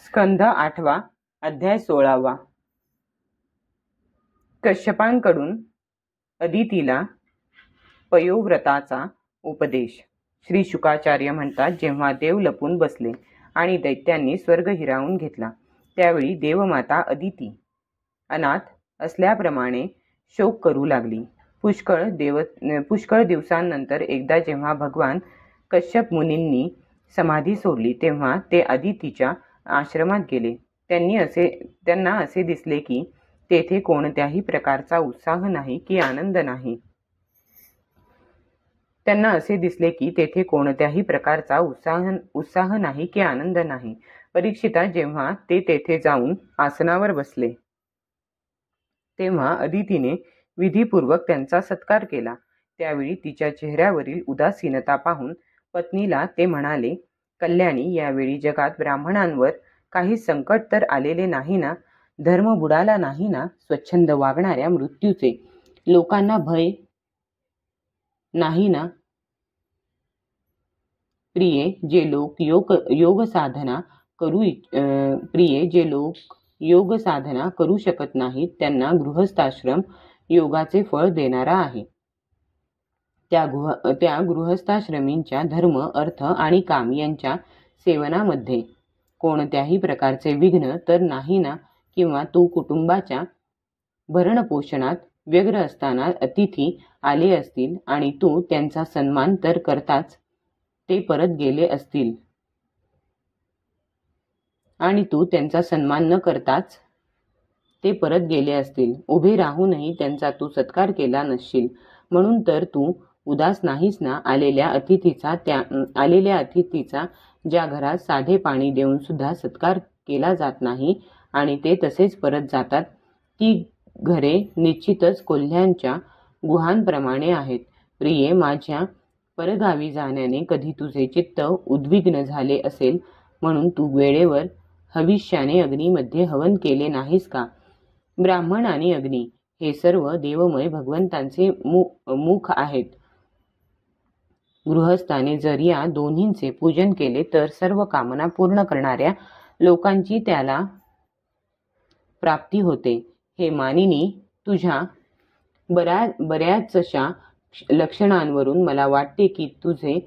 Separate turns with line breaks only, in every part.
स्कंध 8 अध्याय 16 कश्यपांकडून अदितीला पयोव्रताचा उपदेश. श्री शुकाचार्य म्हणतात, जेव्हा देव लपून बसले आणि दैत्यांनी स्वर्ग हिरावून घेतला, त्यावेळी देवमाता अदिती अनाथ असल्याप्रमाणे शोक करू लागली. पुष्कळ दिवसांनंतर एकदा जेव्हा भगवान कश्यप मुनींनी समाधी सोडली, तेव्हा ते अदितीच्या आश्रमात गेले. त्यांना असे दिसले की तेथे कोणत्याही प्रकारचा उत्साह नाही की आनंद नाही. परीक्षिता जेव्हा ते तेथे जाऊन आसनावर बसले, तेव्हा अदितीने विधीपूर्वक त्यांचा सत्कार केला. त्यावेळी तिच्या चेहऱ्यावरील उदासीनता पाहून पत्नीला ते म्हणाले, कल्याणी, यावेळी जगात ब्राह्मणांवर काही संकट तर आलेले नाही ना? धर्म बुडाला नाही ना? स्वच्छंद वागणाऱ्या मृत्यूचे लोकांना भय नाही ना? प्रिये, जे लोक योग साधना करू शकत नाहीत, त्यांना गृहस्थाश्रम योगाचे फळ देणारा आहे. त्या गृहस्थाश्रमींच्या धर्म, अर्थ आणि काम यांच्या सेवनामध्ये कोणत्याही प्रकारचे विघ्न तर नाही ना? किंवा तू कुटुंबाच्या भरणपोषणात व्यग्र असताना अतिथी आले असतील आणि तू त्यांचा सन्मान तर करताच ते परत गेले असतील, उभे राहूनही त्यांचा तू सत्कार केला नसशील, म्हणून तर तू उदास नाहीस ना? आलेल्या अतिथीचा ज्या घरात साधे पाणी देऊन सुद्धा सत्कार केला जात नाही आणि ते तसेच परत जातात, ती घरे निश्चितच कोल्ह्यांच्या गुहांप्रमाणे आहेत. प्रिये, माझ्या परगावी जाण्याने कधी तुझे चित्त उद्विग्न झाले असेल, म्हणून तू वेळेवर हविष्याने अग्नीमध्ये हवन केले नाहीस का? ब्राह्मण आणि अग्नी हे सर्व देवमय भगवंतांचे मुख आहेत. गृहस्थाने जर या दोन्हींचे पूजन केले तर सर्व कामना पूर्ण करणाऱ्या लोकांची त्याला प्राप्ती होते. हे मानिनी, तुझ्या बऱ्याचशा लक्षणांवरून मला वाटते की तुझे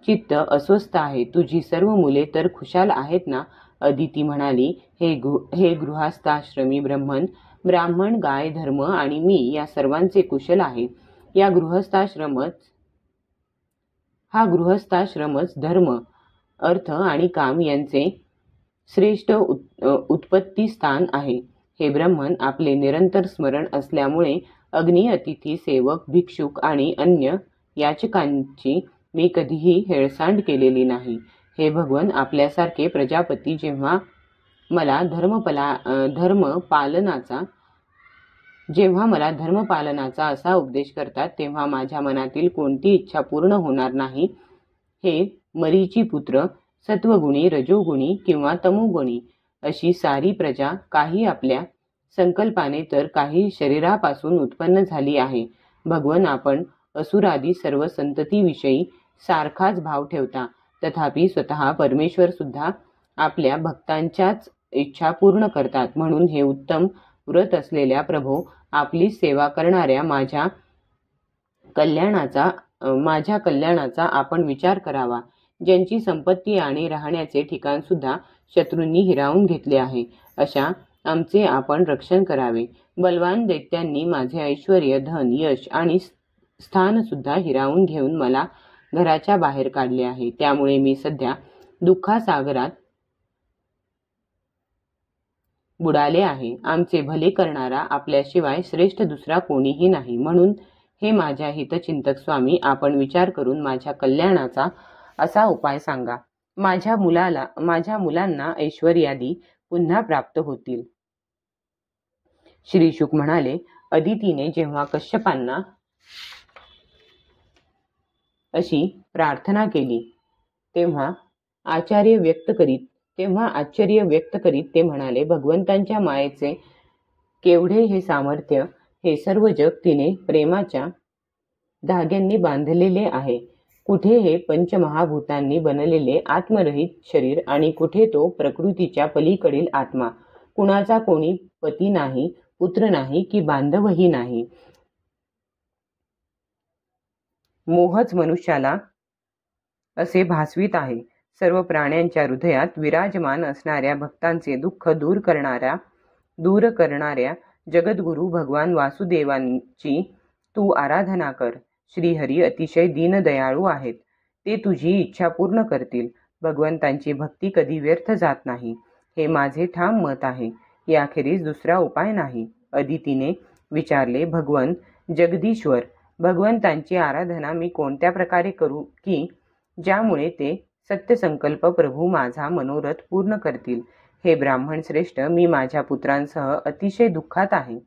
चित्त अस्वस्थ आहे. तुझी सर्व मुले तर खुशाल आहेत ना? अदिती म्हणाली, हे गृहस्थाश्रमी ब्राह्मण, गाय, धर्म आणि मी या सर्वांचे कुशल आहे. हा गृहस्थाश्रमच धर्म, अर्थ आणि काम यांचे श्रेष्ठ उत्पत्ती स्थान आहे. हे ब्राह्मण, आपले निरंतर स्मरण असल्यामुळे अग्नी, अतिथी, सेवक, भिक्षुक आणि अन्य याचकांची मी कधीही हेळसांड केलेली नाही. हे भगवन, आपल्यासारखे प्रजापती जेव्हा मला धर्मपालनाचा असा उपदेश करतात, तेव्हा माझ्या मनातील कोणती इच्छा पूर्ण होणार नाही. हे मरीची पुत्र, सत्वगुणी, रजोगुणी किंवा तमोगुणी अशी सारी प्रजा काही आपल्या संकल्पाने तर काही शरीरापासून उत्पन्न झाली आहे. भगवन, आपण असुरादी सर्व संततीविषयी सारखाच भाव ठेवता, तथापि स्वतः परमेश्वर सुद्धा आपल्या भक्तांच्याच इच्छा पूर्ण करतात. म्हणून हे उत्तम व्रत असलेल्या प्रभो, आपली सेवा करणाऱ्या माझ्या कल्याणाचा आपण विचार करावा. ज्यांची संपत्ती आणि राहण्याचे ठिकाण सुद्धा शत्रूंनी हिरावून घेतले आहे, अशा आमचे आपण रक्षण करावे. बलवान दैत्यांनी माझे ऐश्वर्य, धन, यश आणि स्थान सुद्धा हिरावून घेऊन मला घराच्या बाहेर काढले आहे. त्यामुळे मी सध्या दुःखासागरात बुडाले आहे. आमचे भले करणारा आपल्याशिवाय श्रेष्ठ दुसरा कोणीही नाही. म्हणून हे माझ्या हितचिंतक स्वामी, आपण विचार करून माझ्या कल्याणाचा असा उपाय सांगा. माझ्या मुलांना ऐश्वर्यादी पुन्हा प्राप्त होतील. श्री शुक म्हणाले, अदितीने जेव्हा कश्यपांना अशी प्रार्थना केली, तेव्हा आश्चर्य व्यक्त करीत ते म्हणाले, भगवंतांच्या मायेचे केवढे हे सामर्थ्य! हे सर्व जग तिने प्रेमाच्या धाग्यांनी बांधलेले आहे. कुठे हे पंचमहाभूतांनी बनलेले आत्मरहित शरीर आणि कुठे तो प्रकृतीच्या पलीकडील आत्मा. कुणाचा कोणी पती नाही, पुत्र नाही की बांधवही नाही. मोहच मनुष्याला असे भासवीत आहे. सर्व प्राण्यांच्या हृदयात विराजमान असणाऱ्या भक्तांचे दुःख दूर करणाऱ्या जगद्गुरु भगवान वासुदेवांची तू आराधना कर. श्रीहरी अतिशय दीनदयाळू आहेत. ते तुझी इच्छा पूर्ण करतील. भगवंतांची भक्ती कधी व्यर्थ जात नाही, हे माझे ठाम मत आहे. याखेरीज दुसरा उपाय नाही. अदितीने विचारले, भगवंत जगदीश्वर, भगवंतांची आराधना मी कोणत्या प्रकारे करू की ज्यामुळे ते सत्यसंकल्प प्रभू माझा मनोरथ पूर्ण करतील? हे ब्राह्मण श्रेष्ठ, मी माझ्या पुत्रांसह अतिशय दुःखात आहे.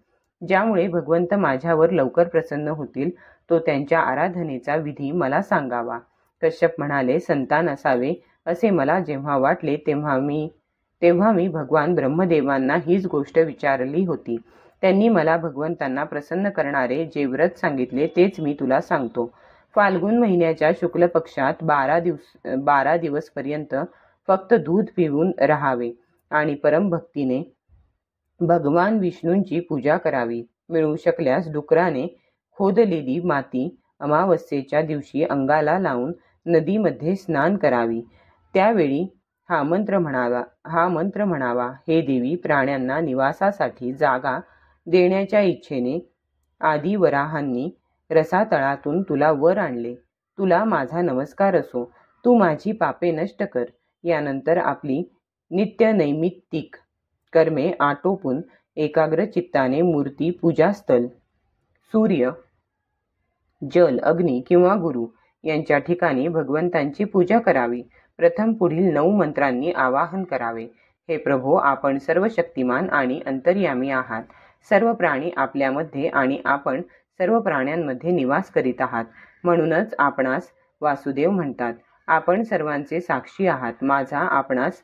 ज्यामुळे भगवंत माझ्यावर लवकर प्रसन्न होतील, तो त्यांच्या आराधनेचा विधी मला सांगावा. कश्यप म्हणाले, संतान असावे असे मला जेव्हा वाटले तेव्हा मी भगवान ब्रह्मदेवांना हीच गोष्ट विचारली होती. त्यांनी मला भगवंतांना प्रसन्न करणारे जे व्रत सांगितले तेच मी तुला सांगतो. फाल्गुन महिन्याच्या शुक्ल पक्षात 12 दिवस पर्यंत फक्त दूध पिऊन राहावे आणि परमभक्तीने भगवान विष्णूंची पूजा करावी. मिळू शकल्यास डुकराने खोदलेली माती अमावस्येच्या दिवशी अंगाला लावून नदीमध्ये स्नान करावी. त्यावेळी हा मंत्र म्हणावा, हे देवी, प्राण्यांना निवासासाठी जागा देण्याच्या इच्छेने आदी वराहांनी रसातळातून तुला वर आणले. तुला माझा नमस्कार असो. तू माझी पापे नष्ट कर. यानंतर आपली नित्य नैमित्तिक कर्मे आटोपून एकाग्र चित्ताने मूर्ती, पूजास्थल, सूर्य, जल, अग्नी किंवा गुरु यांच्या ठिकाणी भगवंतांची पूजा करावी. प्रथम पुढील 9 मंत्रांनी आवाहन करावे. हे प्रभो, आपण सर्व शक्तिमान आणि अंतर्यामी आहात. सर्व प्राणी आपल्यामध्ये आणि आपण सर्व प्राण्यांमध्ये निवास करीत आहात. म्हणूनच आपणास वासुदेव म्हणतात. आपण सर्वांचे साक्षी आहात. माझा आपणास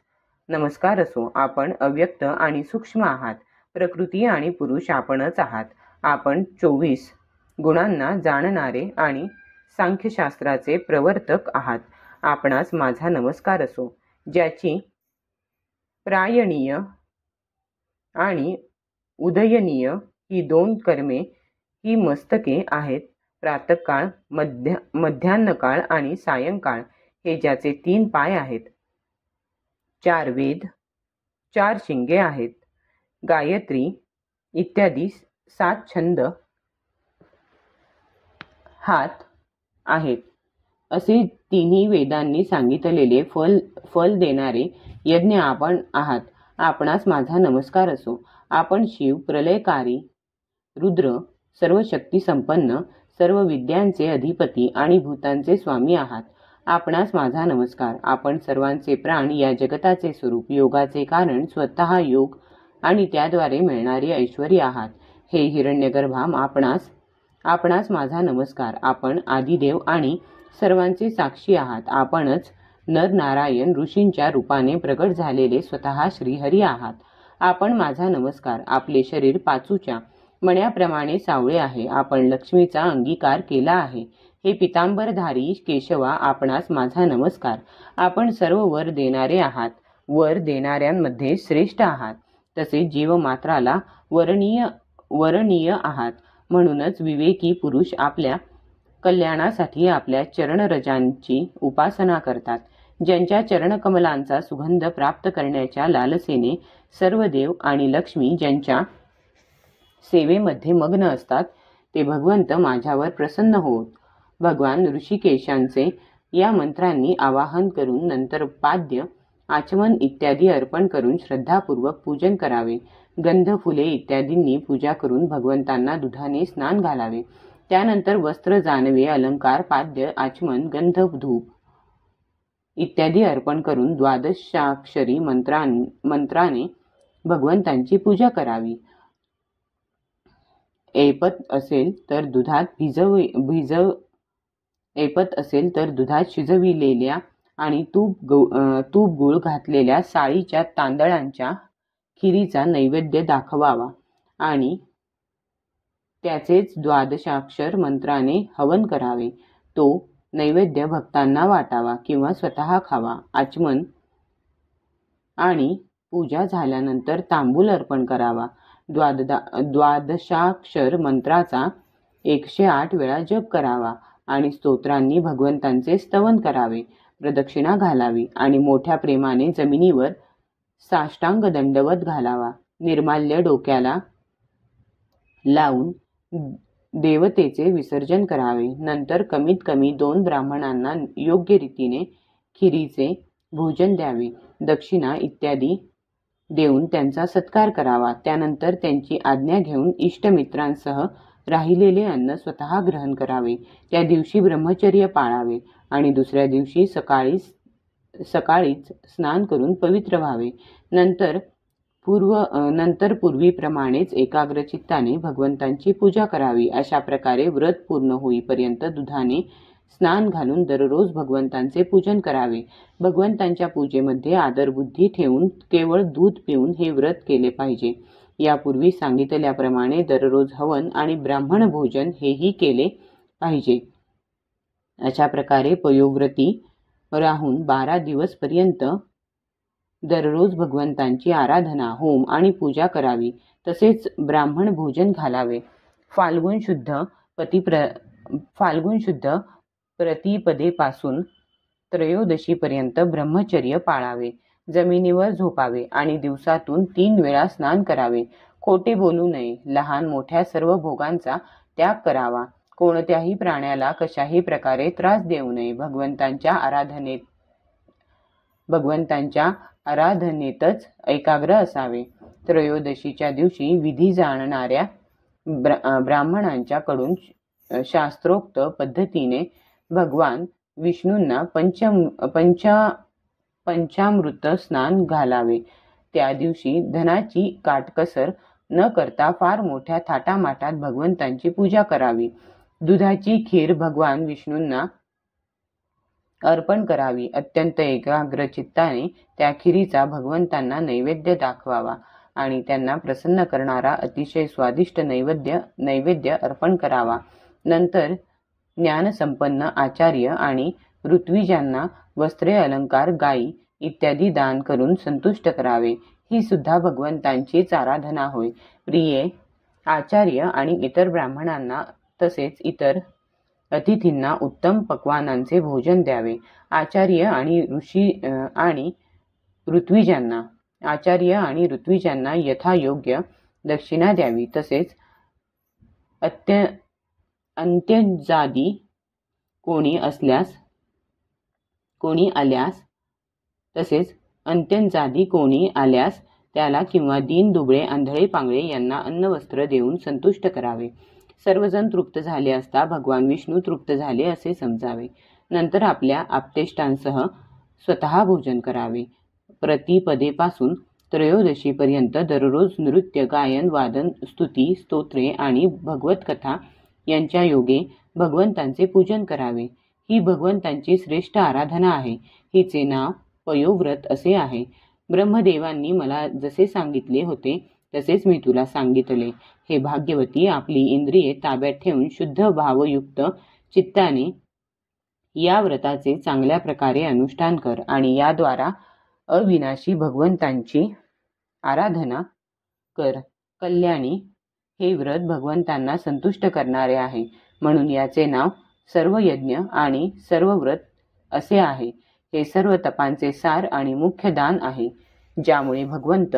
नमस्कार असो. आपण अव्यक्त आणि सूक्ष्म आहात. प्रकृती आणि पुरुष आपणच आहात. आपण 24 गुणांना जाणणारे आणि सांख्यशास्त्राचे प्रवर्तक आहात. आपणास माझा नमस्कार असो. ज्याची प्रायणीय आणि उदयनीय ही 2 कर्मे ही मस्तके आहेत. प्रातःकाळ, मध्यान्हकाळ आणि सायंकाळ हे ज्याचे 3 पाय आहेत. 4 वेद, 4 शिंगे आहेत. गायत्री इत्यादी 7 छंद हात आहेत. असे 3 वेदांनी सांगितलेले फल देणारे यज्ञ आपण आहात. आपणास माझा नमस्कार असो. आपण शिव, प्रलयकारी रुद्र, सर्व शक्ती संपन्न, सर्व विद्यांचे अधिपती आणि भूतांचे स्वामी आहात. आपणास माझा नमस्कार. आपण सर्वांचे प्राण, या जगताचे स्वरूप, योगाचे कारण, स्वतः योग आणि त्याद्वारे मिळणारे ऐश्वर्य आहात. हे हिरण्यगर्भा, आपणास माझा नमस्कार. आपण आदिदेव आणि सर्वांचे साक्षी आहात. आपणच नरनारायण ऋषींच्या रूपाने प्रगट झालेले स्वतः श्रीहरी आहात. आपण माझा नमस्कार. आपले शरीर पाचूच्या मण्याप्रमाणे सावळे आहे. आपण लक्ष्मीचा अंगीकार केला आहे. हे पितांबरधारी केशवा, आपणास माझा नमस्कार. आपण सर्व वर देणारे आहात. वर देणाऱ्यांमध्ये श्रेष्ठ आहात. तसेच जीवमात्राला वरणीय आहात. म्हणूनच विवेकी पुरुष आपल्या कल्याणासाठी आपल्या चरणरजांची उपासना करतात. ज्यांच्या चरणकमलांचा सुगंध प्राप्त करण्याच्या लालसेने सर्व देव आणि लक्ष्मी ज्यांच्या सेवेमध्ये मग्न असतात, ते भगवंत माझ्यावर प्रसन्न होत. भगवान ऋषिकेशांचे या मंत्रांनी आवाहन करून नंतर पाद्य, आचमन इत्यादी अर्पण करून श्रद्धापूर्वक पूजन करावे. गंध, फुले इत्यादींनी पूजा करून भगवंतांना दुधाने स्नान घालावे. त्यानंतर वस्त्र, जानवे, अलंकार, पाद्य, आचमन, गंध, धूप इत्यादी अर्पण करून 12 मंत्राने भगवंतांची पूजा करावी. ऐपत असेल तर दुधात शिजविलेल्या आणि तूप गुळ घातलेल्या साळीच्या तांदळांच्या खिरीचा नैवेद्य दाखवावा आणि त्याचेच 12 मंत्राने हवन करावे. तो नैवेद्य भक्तांना वाटावा किंवा स्वतः खावा. आचमन आणि पूजा झाल्यानंतर तांबूल अर्पण करावा. द्वादशाक्षर मंत्राचा 108 वेळा जप करावा आणि स्तोत्रांनी भगवंतांचे स्तवन करावे. प्रदक्षिणा घालावी आणि मोठ्या प्रेमाने जमिनीवर साष्टांग दंडवत घालावा. निर्माल्य डोक्याला लावून देवतेचे विसर्जन करावे. नंतर कमीत कमी 2 ब्राह्मणांना योग्य रीतीने खिरीचे भोजन द्यावे. दक्षिणा इत्यादी देऊन त्यांचा सत्कार करावा. त्यानंतर त्यांची आज्ञा घेऊन इष्टमित्रांसह राहिलेले अन्न स्वतः ग्रहण करावे. त्या दिवशी ब्रह्मचर्य पाळावे आणि दुसऱ्या दिवशी सकाळीच स्नान करून पवित्र व्हावे. नंतर पूर्वीप्रमाणेच एकाग्र चित्ताने भगवंतांची पूजा करावी. अशा प्रकारे व्रत पूर्ण होईपर्यंत दुधाने स्नान घालून दररोज भगवंतांचे पूजन करावे. भगवंतांच्या पूजेमध्ये आदरबुद्धी ठेवून केवळ दूध पिऊन हे व्रत केले पाहिजे. यापूर्वी सांगितल्याप्रमाणे दररोज हवन आणि ब्राह्मण भोजन हेही केले पाहिजे. अशा प्रकारे पयोव्रती राहून 12 दिवसपर्यंत दररोज भगवंतांची आराधना, होम आणि पूजा करावी. तसेच ब्राह्मण भोजन घालावे. फाल्गुन शुद्ध प्रतिपदेपासून त्रयोदशीपर्यंत ब्रह्मचर्य पाळावे. जमिनीवर झोपावे आणि दिवसातून 3 वेळा स्नान करावे. खोटे बोलू नये. लहान मोठ्या सर्व भोगांचा त्याग करावा. कोणत्याही प्राण्याला कशाही प्रकारे त्रास देऊ नये. भगवंतांच्या आराधनेतच एकाग्र असावे. त्रयोदशीच्या दिवशी विधी जाणणाऱ्या ब्राह्मणांच्या कडून शास्त्रोक्त पद्धतीने भगवान विष्णूंना पंचामृत स्नान घालावे. त्या दिवशी धनाची काटकसर न करता फार मोठ्या थाटामाटात भगवंतांची पूजा करावी. दुधाची खीर भगवान विष्णूंना अर्पण करावी. अत्यंत एकाग्र चित्ताने त्या खिरीचा भगवंतांना नैवेद्य दाखवावा आणि त्यांना प्रसन्न करणारा अतिशय स्वादिष्ट नैवेद्य अर्पण करावा. नंतर ज्ञानसंपन्न आचार्य आणि ऋत्विजांना वस्त्रे, अलंकार, गायी इत्यादी दान करून संतुष्ट करावे. ही सुद्धा भगवंतांचीच आराधना होय. प्रिये आचार्य आणि इतर ब्राह्मणांना तसेच इतर अतिथींना उत्तम पक्वानांचे भोजन द्यावे. आचार्य आणि ऋत्विजांना यथायोग्य दक्षिणा द्यावी. तसेच अंत्यजादी कोणी आल्यास त्याला किंवा दीन दुबळे, आंधळे, पांगळे यांना अन्नवस्त्र देऊन संतुष्ट करावे. सर्वजण तृप्त झाले असता भगवान विष्णू तृप्त झाले असे समजावे. नंतर आपल्या आप्तेष्टांसह स्वतः भोजन करावे. प्रतिपदेपासून त्रयोदशीपर्यंत दररोज नृत्य, गायन, वादन, स्तुती, स्तोत्रे आणि भगवत कथा यांच्या योगे भगवंतांचे पूजन करावे. ही भगवंतांची श्रेष्ठ आराधना आहे. हिचे नाव पयोव्रत असे आहे. ब्रह्मदेवांनी मला जसे सांगितले होते तसेच मी तुला सांगितले. हे भाग्यवती, आपली इंद्रिये ताब्यात ठेवून शुद्ध भावयुक्त चित्ताने या व्रताचे चांगल्या प्रकारे अनुष्ठान कर आणि याद्वारा अविनाशी भगवंतांची आराधना कर. कल्याणी हे व्रत भगवंतांना संतुष्ट करणारे आहे, म्हणून याचे नाव सर्व यज्ञ आणि सर्व व्रत असे आहे. हे सर्व तपांचे सार आणि मुख्य दान आहे, ज्यामुळे भगवंत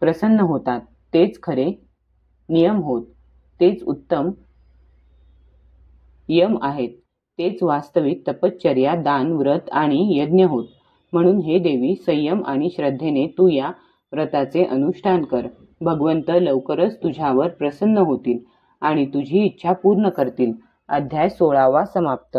प्रसन्न होतात. तेच खरे नियम होत. तेच उत्तम यम आहेत. तेच वास्तविक तपश्चर्या, दान, व्रत आणि यज्ञ होत. म्हणून हे देवी, संयम आणि श्रद्धेने तू या व्रताचे अनुष्ठान कर. भगवंत लवकरच तुझ्यावर प्रसन्न होतील आणि तुझी इच्छा पूर्ण करतील. अध्याय 16 समाप्त.